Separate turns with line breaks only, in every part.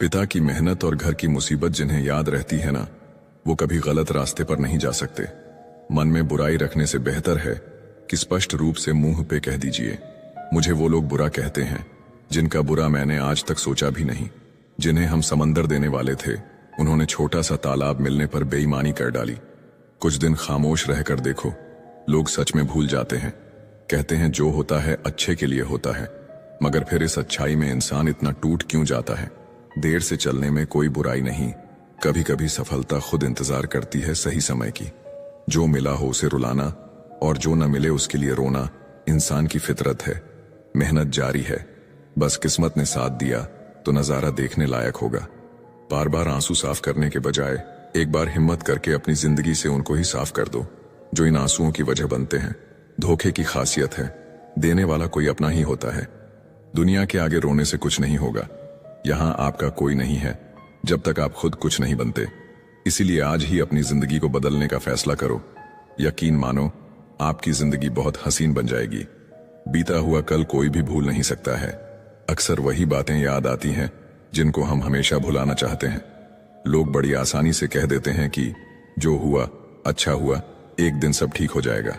पिता की मेहनत और घर की मुसीबत जिन्हें याद रहती है ना, वो कभी गलत रास्ते पर नहीं जा सकते। मन में बुराई रखने से बेहतर है कि स्पष्ट रूप से मुंह पे कह दीजिए, मुझे वो लोग बुरा कहते हैं जिनका बुरा मैंने आज तक सोचा भी नहीं। जिन्हें हम समंदर देने वाले थे, उन्होंने छोटा सा तालाब मिलने पर बेईमानी कर डाली। कुछ दिन खामोश रहकर देखो, लोग सच में भूल जाते हैं। कहते हैं जो होता है अच्छे के लिए होता है, मगर फिर इस अच्छाई में इंसान इतना टूट क्यों जाता है। देर से चलने में कोई बुराई नहीं, कभी कभी सफलता खुद इंतजार करती है सही समय की। जो मिला हो उसे रुलाना और जो न मिले उसके लिए रोना इंसान की फितरत है। मेहनत जारी है, बस किस्मत ने साथ दिया तो नजारा देखने लायक होगा। बार बार आंसू साफ करने के बजाय एक बार हिम्मत करके अपनी जिंदगी से उनको ही साफ कर दो जो इन आंसुओं की वजह बनते हैं। धोखे की खासियत है, देने वाला कोई अपना ही होता है। दुनिया के आगे रोने से कुछ नहीं होगा, यहां आपका कोई नहीं है जब तक आप खुद कुछ नहीं बनते। इसीलिए आज ही अपनी जिंदगी को बदलने का फैसला करो। यकीन मानो, आपकी जिंदगी बहुत हसीन बन जाएगी। बीता हुआ कल कोई भी भूल नहीं सकता है। अक्सर वही बातें याद आती हैं जिनको हम हमेशा भुलाना चाहते हैं। लोग बड़ी आसानी से कह देते हैं कि जो हुआ अच्छा हुआ, एक दिन सब ठीक हो जाएगा।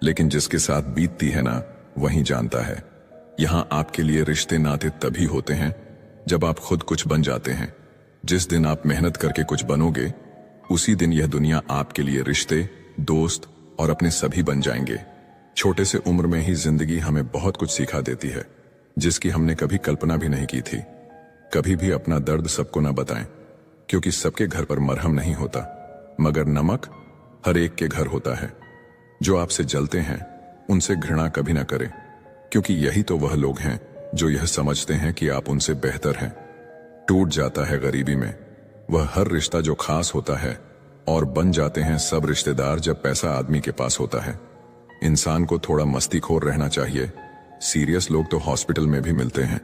लेकिन जिसके साथ बीतती है ना, वही जानता है। यहां आपके लिए रिश्ते नाते तभी होते हैं जब आप खुद कुछ बन जाते हैं। जिस दिन आप मेहनत करके कुछ बनोगे, उसी दिन यह दुनिया आपके लिए रिश्ते, दोस्त और अपने सभी बन जाएंगे। छोटे से उम्र में ही जिंदगी हमें बहुत कुछ सिखा देती है, जिसकी हमने कभी कल्पना भी नहीं की थी। कभी भी अपना दर्द सबको न बताएं, क्योंकि सबके घर पर मरहम नहीं होता, मगर नमक हर एक के घर होता है। जो आपसे जलते हैं उनसे घृणा कभी ना करें, क्योंकि यही तो वह लोग हैं जो यह समझते हैं कि आप उनसे बेहतर हैं। टूट जाता है गरीबी में वह हर रिश्ता जो खास होता है, और बन जाते हैं सब रिश्तेदार जब पैसा आदमी के पास होता है। इंसान को थोड़ा मस्तीखोर रहना चाहिए। सीरियस लोग तो हॉस्पिटल में भी मिलते हैं।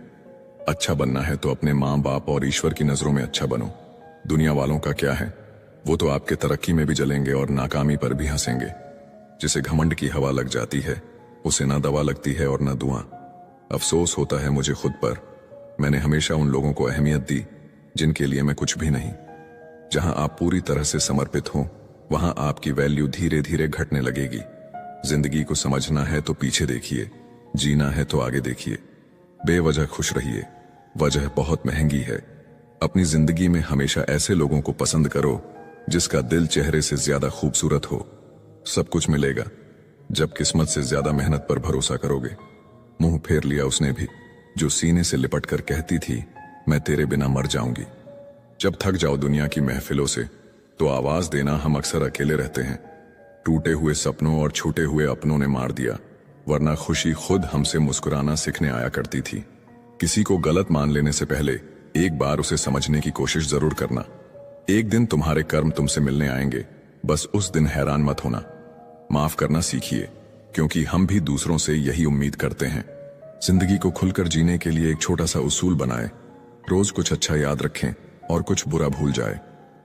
अच्छा बनना है तो अपने माँ बाप और ईश्वर की नजरों में अच्छा बनो। दुनिया वालों का क्या है, वो तो आपके तरक्की में भी जलेंगे और नाकामी पर भी हंसेंगे। जिसे घमंड की हवा लग जाती है, उसे ना दवा लगती है और ना दुआ। अफसोस होता है मुझे खुद पर, मैंने हमेशा उन लोगों को अहमियत दी जिनके लिए मैं कुछ भी नहीं। जहां आप पूरी तरह से समर्पित हो, वहां आपकी वैल्यू धीरे धीरे घटने लगेगी। जिंदगी को समझना है तो पीछे देखिए, जीना है तो आगे देखिए। बेवजह खुश रहिए, वजह बहुत महंगी है। अपनी जिंदगी में हमेशा ऐसे लोगों को पसंद करो जिसका दिल चेहरे से ज्यादा खूबसूरत हो। सब कुछ मिलेगा जब किस्मत से ज्यादा मेहनत पर भरोसा करोगे। मुंह फेर लिया उसने भी जो सीने से लिपट कर कहती थी, मैं तेरे बिना मर जाऊंगी। जब थक जाओ दुनिया की महफिलों से, तो आवाज देना, हम अक्सर अकेले रहते हैं। टूटे हुए सपनों और छूटे हुए अपनों ने मार दिया, वरना खुशी खुद हमसे मुस्कुराना सीखने आया करती थी। किसी को गलत मान लेने से पहले एक बार उसे समझने की कोशिश जरूर करना। एक दिन तुम्हारे कर्म तुमसे मिलने आएंगे, बस उस दिन हैरान मत होना। माफ करना सीखिए, क्योंकि हम भी दूसरों से यही उम्मीद करते हैं। जिंदगी को खुलकर जीने के लिए एक छोटा सा उसूल बनाए, रोज कुछ अच्छा याद रखें और कुछ बुरा भूल जाए।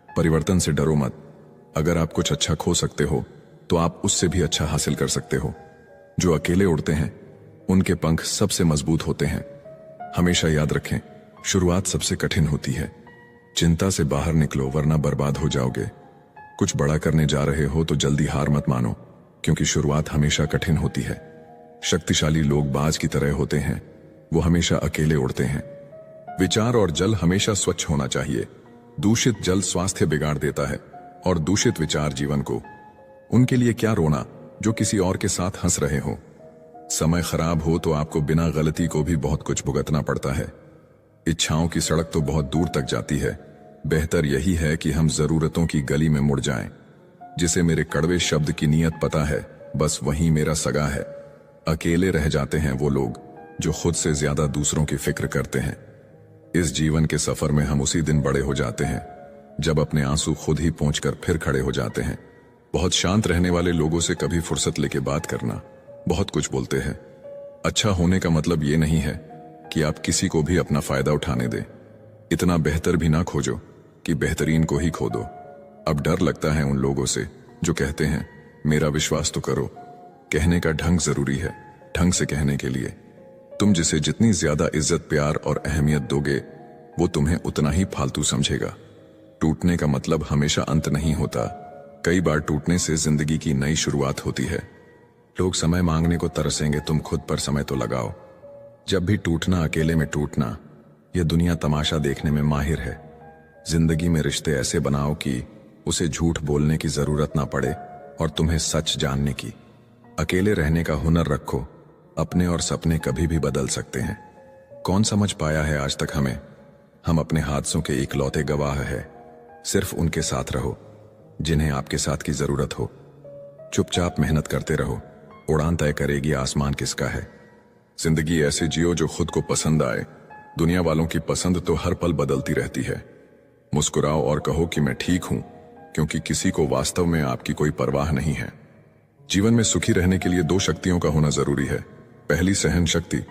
परिवर्तन से डरो मत। अगर आप कुछ अच्छा खो सकते हो तो आप उससे भी अच्छा हासिल कर सकते हो। जो अकेले उड़ते हैं उनके पंख सबसे मजबूत होते हैं। हमेशा याद रखें, शुरुआत सबसे कठिन होती है। चिंता से बाहर निकलो, वरना बर्बाद हो जाओगे। कुछ बड़ा करने जा रहे हो तो जल्दी हार मत मानो, क्योंकि शुरुआत हमेशा कठिन होती है। शक्तिशाली लोग बाज की तरह होते हैं, वो हमेशा अकेले उड़ते हैं। विचार और जल हमेशा स्वच्छ होना चाहिए। दूषित जल स्वास्थ्य बिगाड़ देता है और दूषित विचार जीवन को। उनके लिए क्या रोना जो किसी और के साथ हंस रहे हो। समय खराब हो तो आपको बिना गलती को भी बहुत कुछ भुगतना पड़ता है। इच्छाओं की सड़क तो बहुत दूर तक जाती है। बेहतर यही है कि हम जरूरतों की गली में मुड़ जाएं। जिसे मेरे कड़वे शब्द की नीयत पता है, बस वही मेरा सगा है। अकेले रह जाते हैं वो लोग जो खुद से ज्यादा दूसरों की फिक्र करते हैं। इस जीवन के सफर में हम उसी दिन बड़े हो जाते हैं जब अपने आंसू खुद ही पहुंचकर फिर खड़े हो जाते हैं। बहुत शांत रहने वाले लोगों से कभी फुर्सत लेके बात करना। बहुत कुछ बोलते हैं। अच्छा होने का मतलब ये नहीं है कि आप किसी को भी अपना फायदा उठाने दें। इतना बेहतर भी ना खोजो कि बेहतरीन को ही खो दो। अब डर लगता है उन लोगों से जो कहते हैं मेरा विश्वास तो करो। कहने का ढंग जरूरी है, ढंग से कहने के लिए। तुम जिसे जितनी ज्यादा इज्जत, प्यार और अहमियत दोगे, वो तुम्हें उतना ही फालतू समझेगा। टूटने का मतलब हमेशा अंत नहीं होता। कई बार टूटने से जिंदगी की नई शुरुआत होती है। लोग समय मांगने को तरसेंगे, तुम खुद पर समय तो लगाओ। जब भी टूटना, अकेले में टूटना। यह दुनिया तमाशा देखने में माहिर है। जिंदगी में रिश्ते ऐसे बनाओ कि उसे झूठ बोलने की जरूरत ना पड़े और तुम्हें सच जानने की। अकेले रहने का हुनर रखो। अपने और सपने कभी भी बदल सकते हैं। कौन समझ पाया है आज तक हमें? हम अपने हादसों के इकलौते गवाह है। सिर्फ उनके साथ रहो जिन्हें आपके साथ की जरूरत हो। चुपचाप मेहनत करते रहो। उड़ान तय करेगी आसमान किसका है। जिंदगी ऐसे जियो जो खुद को पसंद आए। दुनिया वालों की पसंद तो हर पल बदलती रहती है। मुस्कुराओ और कहो कि मैं ठीक हूं, क्योंकि किसी को वास्तव में आपकी कोई परवाह नहीं है। जीवन में सुखी रहने के लिए 2 शक्तियों का होना जरूरी है। पहली सहन शक्ति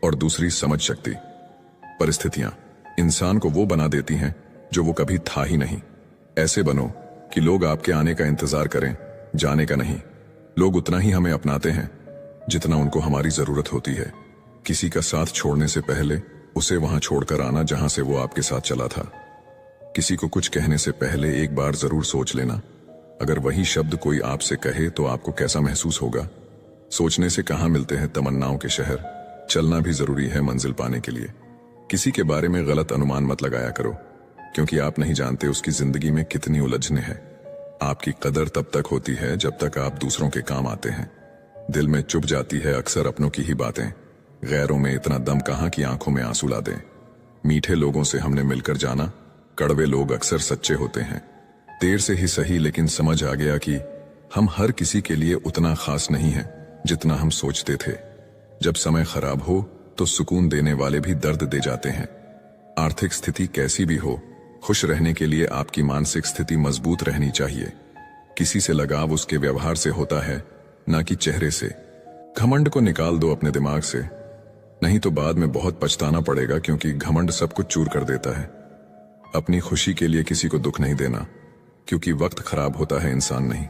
और दूसरी समझ शक्ति। परिस्थितियां इंसान को वो बना देती हैं जो वो कभी था ही नहीं। ऐसे बनो कि लोग आपके आने का इंतजार करें, जाने का नहीं। लोग उतना ही हमें अपनाते हैं जितना उनको हमारी जरूरत होती है। किसी का साथ छोड़ने से पहले उसे वहां छोड़कर आना जहां से वो आपके साथ चला था। किसी को कुछ कहने से पहले एक बार जरूर सोच लेना। अगर वही शब्द कोई आपसे कहे तो आपको कैसा महसूस होगा। सोचने से कहां मिलते हैं तमन्नाओं के शहर। चलना भी जरूरी है मंजिल पाने के लिए। किसी के बारे में गलत अनुमान मत लगाया करो, क्योंकि आप नहीं जानते उसकी जिंदगी में कितनी उलझने हैं। आपकी कदर तब तक होती है जब तक आप दूसरों के काम आते हैं। दिल में चुभ जाती है अक्सर अपनों की ही बातें। गैरों में इतना दम कहां कि आंखों में आंसू ला दें। मीठे लोगों से हमने मिलकर जाना, कड़वे लोग अक्सर सच्चे होते हैं। देर से ही सही, लेकिन समझ आ गया कि हम हर किसी के लिए उतना खास नहीं हैं जितना हम सोचते थे। जब समय खराब हो तो सुकून देने वाले भी दर्द दे जाते हैं। आर्थिक स्थिति कैसी भी हो, खुश रहने के लिए आपकी मानसिक स्थिति मजबूत रहनी चाहिए। किसी से लगाव उसके व्यवहार से होता है, ना कि चेहरे से। घमंड को निकाल दो अपने दिमाग से, नहीं तो बाद में बहुत पछताना पड़ेगा, क्योंकि घमंड सब कुछ चूर कर देता है। अपनी खुशी के लिए किसी को दुख नहीं देना, क्योंकि वक्त खराब होता है, इंसान नहीं।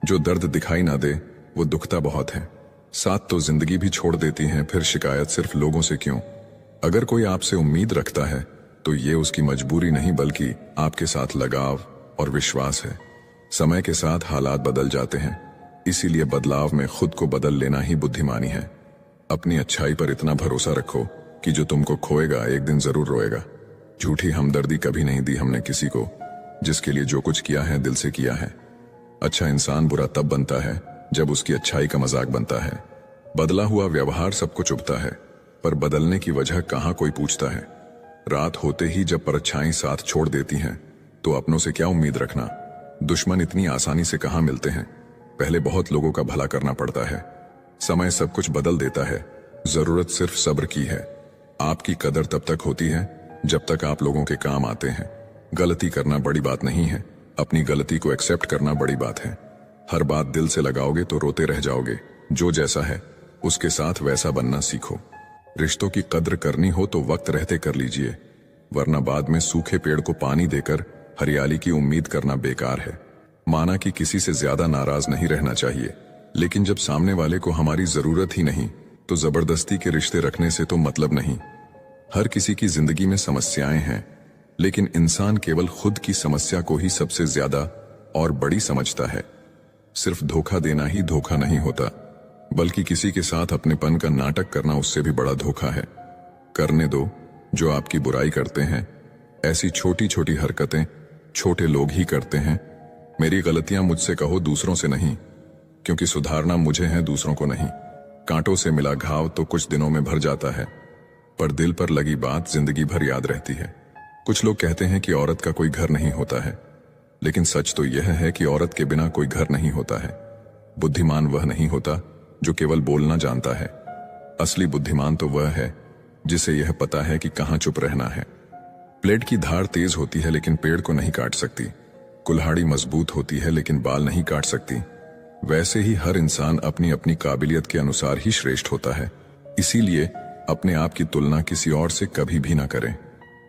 जो दर्द दिखाई ना दे वो दुखता बहुत है। साथ तो जिंदगी भी छोड़ देती है, फिर शिकायत सिर्फ लोगों से क्यों? अगर कोई आपसे उम्मीद रखता है तो ये उसकी मजबूरी नहीं, बल्कि आपके साथ लगाव और विश्वास है। समय के साथ हालात बदल जाते हैं, इसीलिए बदलाव में खुद को बदल लेना ही बुद्धिमानी है। अपनी अच्छाई पर इतना भरोसा रखो कि जो तुमको खोएगा एक दिन जरूर रोएगा। झूठी हमदर्दी कभी नहीं दी हमने किसी को। जिसके लिए जो कुछ किया है दिल से किया है। अच्छा इंसान बुरा तब बनता है जब उसकी अच्छाई का मजाक बनता है। बदला हुआ व्यवहार सबको चुभता है, पर बदलने की वजह कहाँ कोई पूछता है। रात होते ही जब परछाई साथ छोड़ देती हैं तो अपनों से क्या उम्मीद रखना। दुश्मन इतनी आसानी से कहाँ मिलते हैं। पहले बहुत लोगों का भला करना पड़ता है। समय सब कुछ बदल देता है, जरूरत सिर्फ सब्र की है। आपकी कदर तब तक होती है जब तक आप लोगों के काम आते हैं। गलती करना बड़ी बात नहीं है, अपनी गलती को एक्सेप्ट करना बड़ी बात है। हर बात दिल से लगाओगे तो रोते रह जाओगे। जो जैसा है उसके साथ वैसा बनना सीखो। रिश्तों की कद्र करनी हो तो वक्त रहते कर लीजिए, वरना बाद में सूखे पेड़ को पानी देकर हरियाली की उम्मीद करना बेकार है। माना कि किसी से ज्यादा नाराज नहीं रहना चाहिए, लेकिन जब सामने वाले को हमारी जरूरत ही नहीं तो जबरदस्ती के रिश्ते रखने से तो मतलब नहीं। हर किसी की जिंदगी में समस्याएं हैं, लेकिन इंसान केवल खुद की समस्या को ही सबसे ज्यादा और बड़ी समझता है। सिर्फ धोखा देना ही धोखा नहीं होता, बल्कि किसी के साथ अपनेपन का नाटक करना उससे भी बड़ा धोखा है। करने दो जो आपकी बुराई करते हैं। ऐसी छोटी छोटी हरकतें छोटे लोग ही करते हैं। मेरी गलतियां मुझसे कहो, दूसरों से नहीं, क्योंकि सुधारना मुझे है, दूसरों को नहीं। कांटों से मिला घाव तो कुछ दिनों में भर जाता है, पर दिल पर लगी बात जिंदगी भर याद रहती है। कुछ लोग कहते हैं कि औरत का कोई घर नहीं होता है, लेकिन सच तो यह है कि औरत के बिना कोई घर नहीं होता है। बुद्धिमान वह नहीं होता जो केवल बोलना जानता है। असली बुद्धिमान तो वह है जिसे यह पता है कि कहां चुप रहना है। प्लेट की धार तेज होती है लेकिन पेड़ को नहीं काट सकती। कुल्हाड़ी मजबूत होती है लेकिन बाल नहीं काट सकती। वैसे ही हर इंसान अपनी अपनी काबिलियत के अनुसार ही श्रेष्ठ होता है। इसीलिए अपने आप की तुलना किसी और से कभी भी ना करें।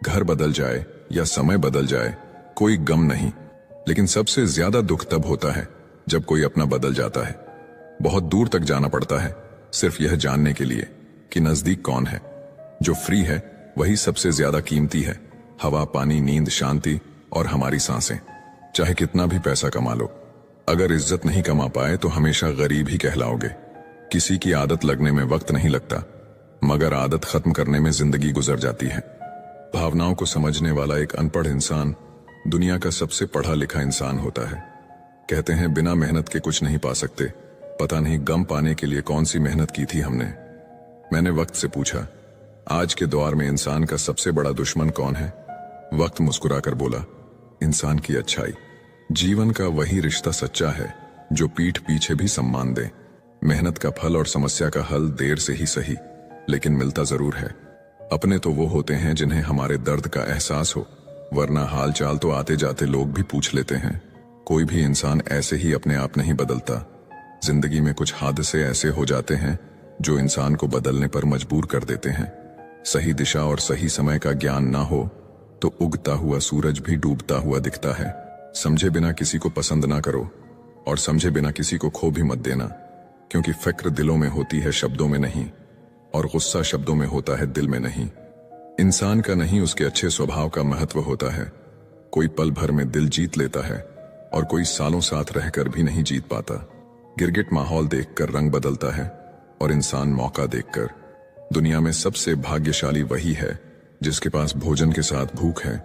घर बदल जाए या समय बदल जाए कोई गम नहीं, लेकिन सबसे ज्यादा दुख तब होता है जब कोई अपना बदल जाता है। बहुत दूर तक जाना पड़ता है सिर्फ यह जानने के लिए कि नजदीक कौन है। जो फ्री है वही सबसे ज्यादा कीमती है। हवा, पानी, नींद, शांति और हमारी सांसें। चाहे कितना भी पैसा कमा लो, अगर इज्जत नहीं कमा पाए तो हमेशा गरीब ही कहलाओगे। किसी की आदत लगने में वक्त नहीं लगता, मगर आदत खत्म करने में जिंदगी गुजर जाती है। भावनाओं को समझने वाला एक अनपढ़ इंसान दुनिया का सबसे पढ़ा लिखा इंसान होता है। कहते हैं बिना मेहनत के कुछ नहीं पा सकते। पता नहीं गम पाने के लिए कौन सी मेहनत की थी हमने। मैंने वक्त से पूछा, आज के दौर में इंसान का सबसे बड़ा दुश्मन कौन है? वक्त मुस्कुराकर बोला, इंसान की अच्छाई। जीवन का वही रिश्ता सच्चा है जो पीठ पीछे भी सम्मान दे। मेहनत का फल और समस्या का हल देर से ही सही, लेकिन मिलता जरूर है। अपने तो वो होते हैं जिन्हें हमारे दर्द का एहसास हो, वरना हाल चाल तो आते जाते लोग भी पूछ लेते हैं। कोई भी इंसान ऐसे ही अपने आप नहीं बदलता। जिंदगी में कुछ हादसे ऐसे हो जाते हैं जो इंसान को बदलने पर मजबूर कर देते हैं। सही दिशा और सही समय का ज्ञान ना हो तो उगता हुआ सूरज भी डूबता हुआ दिखता है। समझे बिना किसी को पसंद ना करो और समझे बिना किसी को खो भी मत देना, क्योंकि फिक्र दिलों में होती है, शब्दों में नहीं, और गुस्सा शब्दों में होता है, दिल में नहीं। इंसान का नहीं, उसके अच्छे स्वभाव का महत्व होता है। कोई पल भर में दिल जीत लेता है और कोई सालों साथ रहकर भी नहीं जीत पाता। गिरगिट माहौल देखकर रंग बदलता है और इंसान मौका देखकर। दुनिया में सबसे भाग्यशाली वही है जिसके पास भोजन के साथ भूख है,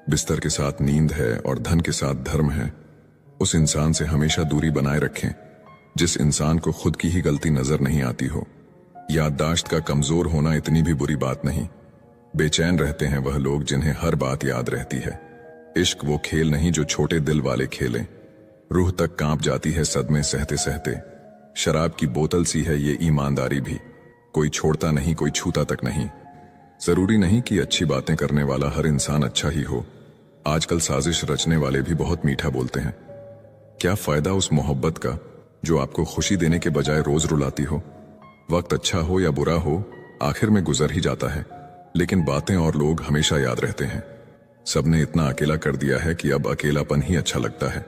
बिस्तर के साथ नींद है और धन के साथ धर्म है। उस इंसान से हमेशा दूरी बनाए रखें जिस इंसान को खुद की ही गलती नजर नहीं आती हो। याददाश्त का कमजोर होना इतनी भी बुरी बात नहीं। बेचैन रहते हैं वह लोग जिन्हें हर बात याद रहती है। इश्क वो खेल नहीं जो छोटे दिल वाले खेलें। रूह तक कांप जाती है सदमे सहते सहते। शराब की बोतल सी है ये ईमानदारी भी, कोई छोड़ता नहीं, कोई छूता तक नहीं। जरूरी नहीं कि अच्छी बातें करने वाला हर इंसान अच्छा ही हो। आजकल साजिश रचने वाले भी बहुत मीठा बोलते हैं। क्या फायदा उस मोहब्बत का जो आपको खुशी देने के बजाय रोज रुलाती हो? वक्त अच्छा हो या बुरा हो, आखिर में गुजर ही जाता है, लेकिन बातें और लोग हमेशा याद रहते हैं। सबने इतना अकेला कर दिया है कि अब अकेलापन ही अच्छा लगता है।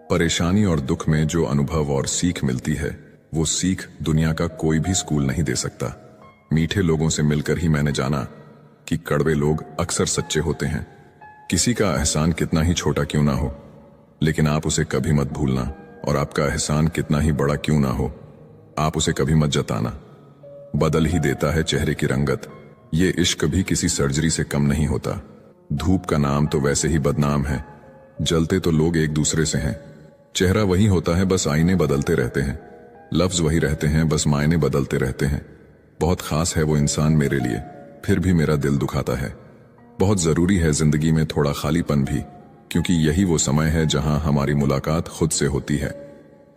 परेशानी और दुख में जो अनुभव और सीख मिलती है, वो सीख दुनिया का कोई भी स्कूल नहीं दे सकता। मीठे लोगों से मिलकर ही मैंने जाना कि कड़वे लोग अक्सर सच्चे होते हैं। किसी का एहसान कितना ही छोटा क्यों ना हो, लेकिन आप उसे कभी मत भूलना, और आपका एहसान कितना ही बड़ा क्यों ना हो, आप उसे कभी मत जताना। बदल ही देता है चेहरे की रंगत। ये इश्क भी किसी सर्जरी से कम नहीं होता। धूप का नाम तो वैसे ही बदनाम है। जलते तो लोग एक दूसरे से हैं। चेहरा वही होता है, बस आईने बदलते रहते हैं। लफ्ज वही रहते हैं, बस मायने बदलते रहते हैं। बहुत खास है वो इंसान मेरे लिए, फिर भी मेरा दिल दुखाता है। बहुत जरूरी है जिंदगी में थोड़ा खालीपन भी, क्योंकि यही वो समय है जहां हमारी मुलाकात खुद से होती है।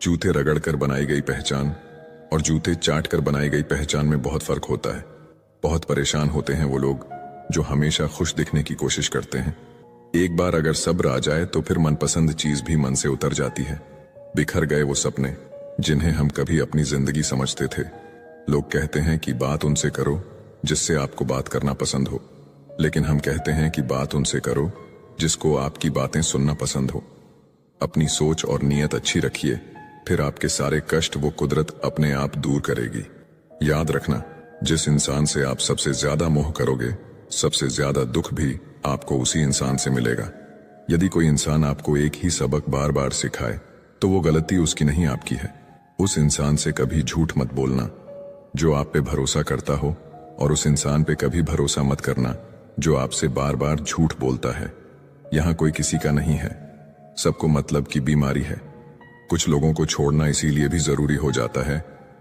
जूते रगड़कर बनाई गई पहचान और जूते चाट कर बनाई गई पहचान में बहुत फर्क होता है। बहुत परेशान होते हैं वो लोग जो हमेशा खुश दिखने की कोशिश करते हैं। एक बार अगर सब्र आ जाए तो फिर मनपसंद चीज भी मन से उतर जाती है। बिखर गए वो सपने जिन्हें हम कभी अपनी जिंदगी समझते थे। लोग कहते हैं कि बात उनसे करो जिससे आपको बात करना पसंद हो, लेकिन हम कहते हैं कि बात उनसे करो जिसको आपकी बातें सुनना पसंद हो। अपनी सोच और नीयत अच्छी रखिए, फिर आपके सारे कष्ट वो कुदरत अपने आप दूर करेगी। याद रखना, जिस इंसान से आप सबसे ज्यादा मोह करोगे, सबसे ज्यादा दुख भी आपको उसी इंसान से मिलेगा। यदि कोई इंसान आपको एक ही सबक बार बार सिखाए तो वो गलती उसकी नहीं, आपकी है। उस इंसान से कभी झूठ मत बोलना जो आप पे भरोसा करता हो, और उस इंसान पे कभी भरोसा मत करना जो आपसे बार बार झूठ बोलता है। यहां कोई किसी का नहीं है, सबको मतलब की बीमारी है। कुछ लोगों को छोड़ना इसीलिए भी जरूरी हो जाता है,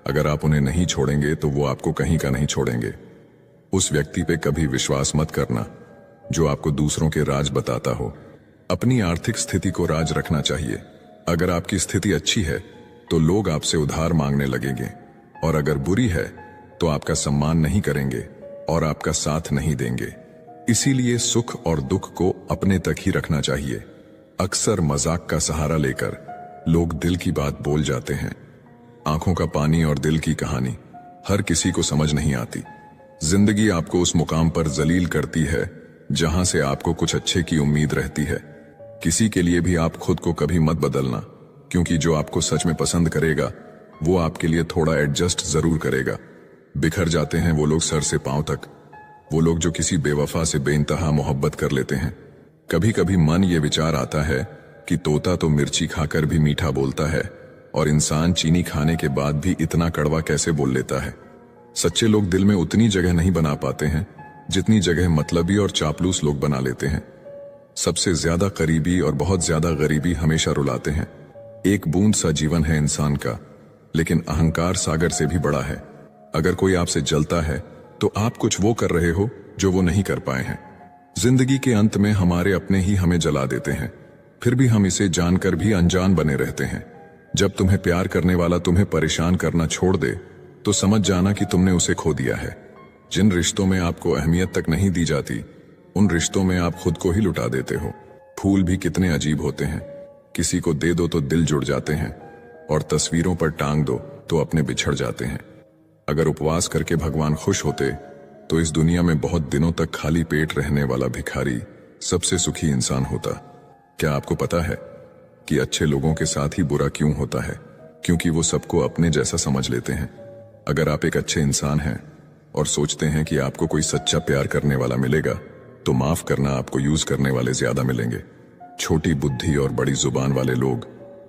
अगर आप उन्हें नहीं छोड़ेंगे तो वो आपको कहीं का नहीं छोड़ेंगे। उस व्यक्ति पे कभी विश्वास मत करना जो आपको दूसरों के राज बताता हो। अपनी आर्थिक स्थिति को राज रखना चाहिए। अगर आपकी स्थिति अच्छी है तो लोग आपसे उधार मांगने लगेंगे, और अगर बुरी है तो आपका सम्मान नहीं करेंगे और आपका साथ नहीं देंगे। इसीलिए सुख और दुख को अपने तक ही रखना चाहिए। अक्सर मजाक का सहारा लेकर लोग दिल की बात बोल जाते हैं। आंखों का पानी और दिल की कहानी हर किसी को समझ नहीं आती। जिंदगी आपको उस मुकाम पर जलील करती है जहां से आपको कुछ अच्छे की उम्मीद रहती है। किसी के लिए भी आप खुद को कभी मत बदलना, क्योंकि जो आपको सच में पसंद करेगा वो आपके लिए थोड़ा एडजस्ट जरूर करेगा। बिखर जाते हैं वो लोग सर से पांव तक, वो लोग जो किसी बेवफा से बेइंतहा मोहब्बत कर लेते हैं। कभी कभी मन ये विचार आता है कि तोता तो मिर्ची खाकर भी मीठा बोलता है, और इंसान चीनी खाने के बाद भी इतना कड़वा कैसे बोल लेता है। सच्चे लोग दिल में उतनी जगह नहीं बना पाते हैं जितनी जगह मतलबी और चापलूस लोग बना लेते हैं। सबसे ज्यादा करीबी और बहुत ज्यादा गरीबी हमेशा रुलाते हैं। एक बूंद सा जीवन है इंसान का, लेकिन अहंकार सागर से भी बड़ा है। अगर कोई आपसे जलता है तो आप कुछ वो कर रहे हो जो वो नहीं कर पाए हैं। जिंदगी के अंत में हमारे अपने ही हमें जला देते हैं, फिर भी हम इसे जानकर भी अनजान बने रहते हैं। जब तुम्हें प्यार करने वाला तुम्हें परेशान करना छोड़ दे तो समझ जाना कि तुमने उसे खो दिया है। जिन रिश्तों में आपको अहमियत तक नहीं दी जाती, उन रिश्तों में आप खुद को ही लुटा देते हो। फूल भी कितने अजीब होते हैं, किसी को दे दो तो दिल जुड़ जाते हैं, और तस्वीरों पर टांग दो तो अपने बिछड़ जाते हैं। अगर उपवास करके भगवान खुश होते तो इस दुनिया में बहुत दिनों तक खाली पेट रहने वाला भिखारी सबसे सुखी इंसान होता। क्या आपको पता है कि अच्छे लोगों के साथ ही बुरा क्यों होता है? क्योंकि वो सबको अपने जैसा समझ लेते हैं। अगर आप एक अच्छे इंसान हैं और सोचते हैं कि आपको कोई सच्चा प्यार करने वाला मिलेगा, तो माफ करना, आपको यूज करने वाले ज्यादा मिलेंगे। छोटी बुद्धि और बड़ी जुबान वाले लोग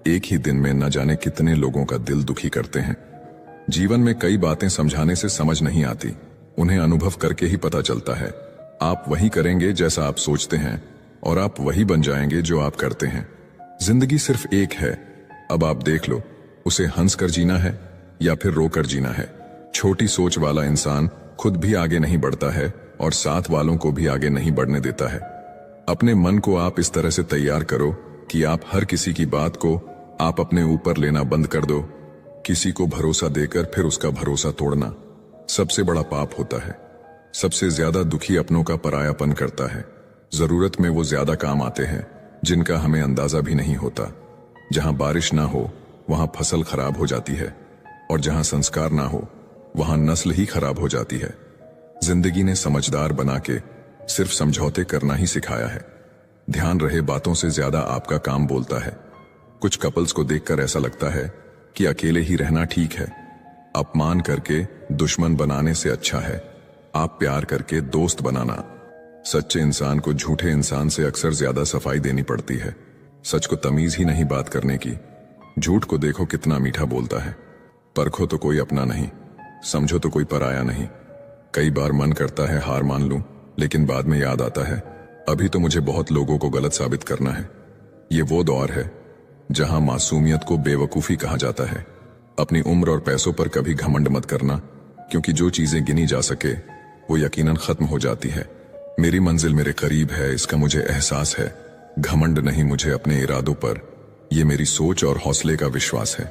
एक ही दिन में न जाने कितने लोगों का दिल दुखी करते हैं। जीवन में कई बातें समझाने से समझ नहीं आती, उन्हें अनुभव करके ही पता चलता है। आप वही करेंगे जैसा आप सोचते हैं, और आप वही बन जाएंगे जो आप करते हैं। जिंदगी सिर्फ एक है, अब आप देख लो, उसे हंस कर जीना है या फिर रोकर जीना है। छोटी सोच वाला इंसान खुद भी आगे नहीं बढ़ता है और साथ वालों को भी आगे नहीं बढ़ने देता है। अपने मन को आप इस तरह से तैयार करो कि आप हर किसी की बात को आप अपने ऊपर लेना बंद कर दो। किसी को भरोसा देकर फिर उसका भरोसा तोड़ना सबसे बड़ा पाप होता है। सबसे ज्यादा दुखी अपनों का परायापन करता है। जरूरत में वो ज्यादा काम आते हैं जिनका हमें अंदाजा भी नहीं होता। जहां बारिश ना हो वहां फसल खराब हो जाती है, और जहां संस्कार ना हो वहां नस्ल ही खराब हो जाती है। जिंदगी ने समझदार बना के सिर्फ समझौते करना ही सिखाया है। ध्यान रहे, बातों से ज्यादा आपका काम बोलता है। कुछ कपल्स को देखकर ऐसा लगता है कि अकेले ही रहना ठीक है। अपमान करके दुश्मन बनाने से अच्छा है आप प्यार करके दोस्त बनाना। सच्चे इंसान को झूठे इंसान से अक्सर ज्यादा सफाई देनी पड़ती है। सच को तमीज ही नहीं बात करने की। झूठ को देखो कितना मीठा बोलता है। परखो तो कोई अपना नहीं, समझो तो कोई पराया नहीं। कई बार मन करता है हार मान लूं, लेकिन बाद में याद आता है अभी तो मुझे बहुत लोगों को गलत साबित करना है। ये वो दौर है जहां मासूमियत को बेवकूफी कहा जाता है। अपनी उम्र और पैसों पर कभी घमंड मत करना, क्योंकि जो चीजें गिनी जा सके वो यकीनन खत्म हो जाती है। मेरी मंजिल मेरे करीब है, इसका मुझे एहसास है। घमंड नहीं मुझे अपने इरादों पर, ये मेरी सोच और हौसले का विश्वास है।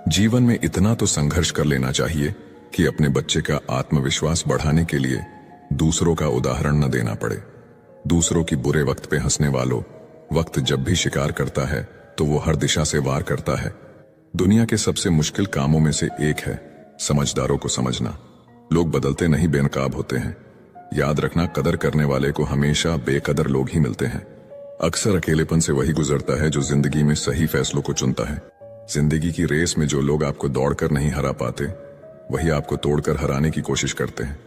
जीवन में इतना तो संघर्ष कर लेना चाहिए कि अपने बच्चे का आत्मविश्वास बढ़ाने के लिए दूसरों का उदाहरण न देना पड़े। दूसरों की बुरे वक्त पे हंसने वालों, वक्त जब भी शिकार करता है तो वो हर दिशा से वार करता है। दुनिया के सबसे मुश्किल कामों में से एक है समझदारों को समझना। लोग बदलते नहीं, बेनकाब होते हैं। याद रखना, कदर करने वाले को हमेशा बेकदर लोग ही मिलते हैं। अक्सर अकेलेपन से वही गुजरता है जो जिंदगी में सही फैसलों को चुनता है। जिंदगी की रेस में जो लोग आपको दौड़कर नहीं हरा पाते, वही आपको तोड़कर हराने की कोशिश करते हैं।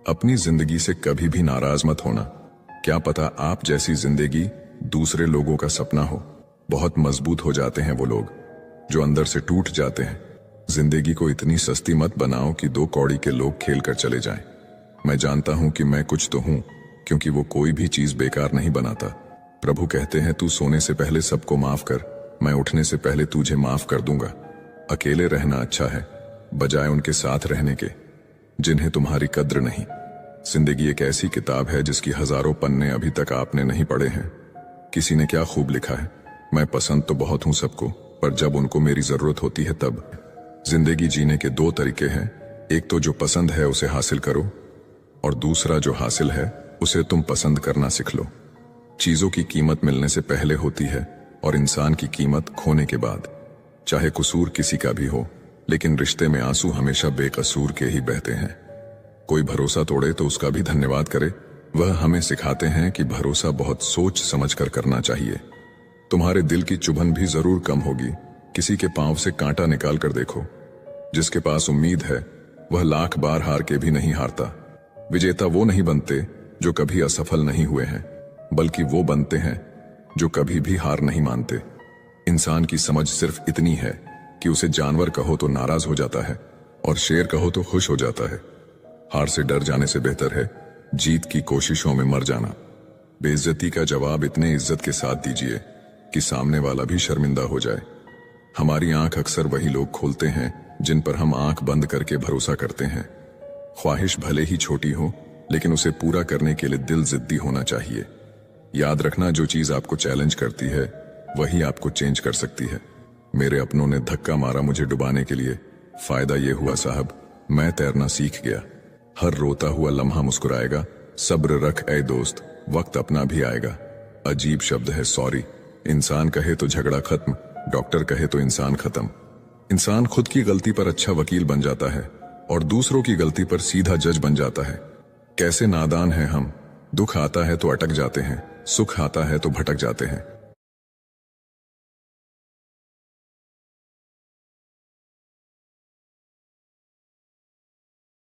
अपनी जिंदगी से कभी भी नाराज मत होना। क्या पता आप जैसी जिंदगी दूसरे लोगों का सपना हो। बहुत मजबूत हो जाते हैं वो लोग जो अंदर से टूट जाते हैं। जिंदगी को इतनी सस्ती मत बनाओ कि 2 कौड़ी के लोग खेल कर चले जाएं। मैं जानता हूं कि मैं कुछ तो हूं, क्योंकि वो कोई भी चीज बेकार नहीं बनाता। प्रभु कहते हैं, तू सोने से पहले सबको माफ कर, मैं उठने से पहले तुझे माफ कर दूंगा। अकेले रहना अच्छा है बजाय उनके साथ रहने के जिन्हें तुम्हारी कद्र नहीं। जिंदगी एक ऐसी किताब है जिसकी हजारों पन्ने अभी तक आपने नहीं पढ़े हैं। किसी ने क्या खूब लिखा है, मैं पसंद तो बहुत हूं सबको, पर जब उनको मेरी जरूरत होती है तब। जिंदगी जीने के 2 तरीके हैं, एक तो जो पसंद है उसे हासिल करो, और दूसरा जो हासिल है उसे तुम पसंद करना सीख लो। चीजों की कीमत मिलने से पहले होती है और इंसान की कीमत खोने के बाद। चाहे कसूर किसी का भी हो, लेकिन रिश्ते में आंसू हमेशा बेकसूर के ही बहते हैं। कोई भरोसा तोड़े तो उसका भी धन्यवाद करे। वह हमें सिखाते हैं कि भरोसा बहुत सोच समझ कर करना चाहिए। तुम्हारे दिल की चुभन भी जरूर कम होगी। किसी के पांव से कांटा निकाल कर देखो। जिसके पास उम्मीद है वह लाख बार हार के भी नहीं हारता। विजेता वो नहीं बनते जो कभी असफल नहीं हुए हैं, बल्कि वो बनते हैं जो कभी भी हार नहीं मानते। इंसान की समझ सिर्फ इतनी है कि उसे जानवर कहो तो नाराज हो जाता है और शेर कहो तो खुश हो जाता है। हार से डर जाने से बेहतर है जीत की कोशिशों में मर जाना। बेइज्जती का जवाब इतने इज्जत के साथ दीजिए कि सामने वाला भी शर्मिंदा हो जाए। हमारी आंख अक्सर वही लोग खोलते हैं जिन पर हम आंख बंद करके भरोसा करते हैं। ख्वाहिश भले ही छोटी हो, लेकिन उसे पूरा करने के लिए दिल जिद्दी होना चाहिए। याद रखना, जो चीज आपको चैलेंज करती है वही आपको चेंज कर सकती है। मेरे अपनों ने धक्का मारा मुझे डुबाने के लिए। फायदा ये हुआ साहब, मैं तैरना सीख गया। हर रोता हुआ लम्हा मुस्कुराएगा। सब्र रख ऐ दोस्त, वक्त अपना भी आएगा। अजीब शब्द है सॉरी। इंसान कहे तो झगड़ा खत्म, डॉक्टर कहे तो इंसान खत्म। इंसान खुद की गलती पर अच्छा वकील बन जाता है और दूसरों की गलती पर सीधा जज बन जाता है। कैसे नादान हैं हम। दुख आता है तो अटक जाते हैं, सुख आता है तो भटक जाते हैं।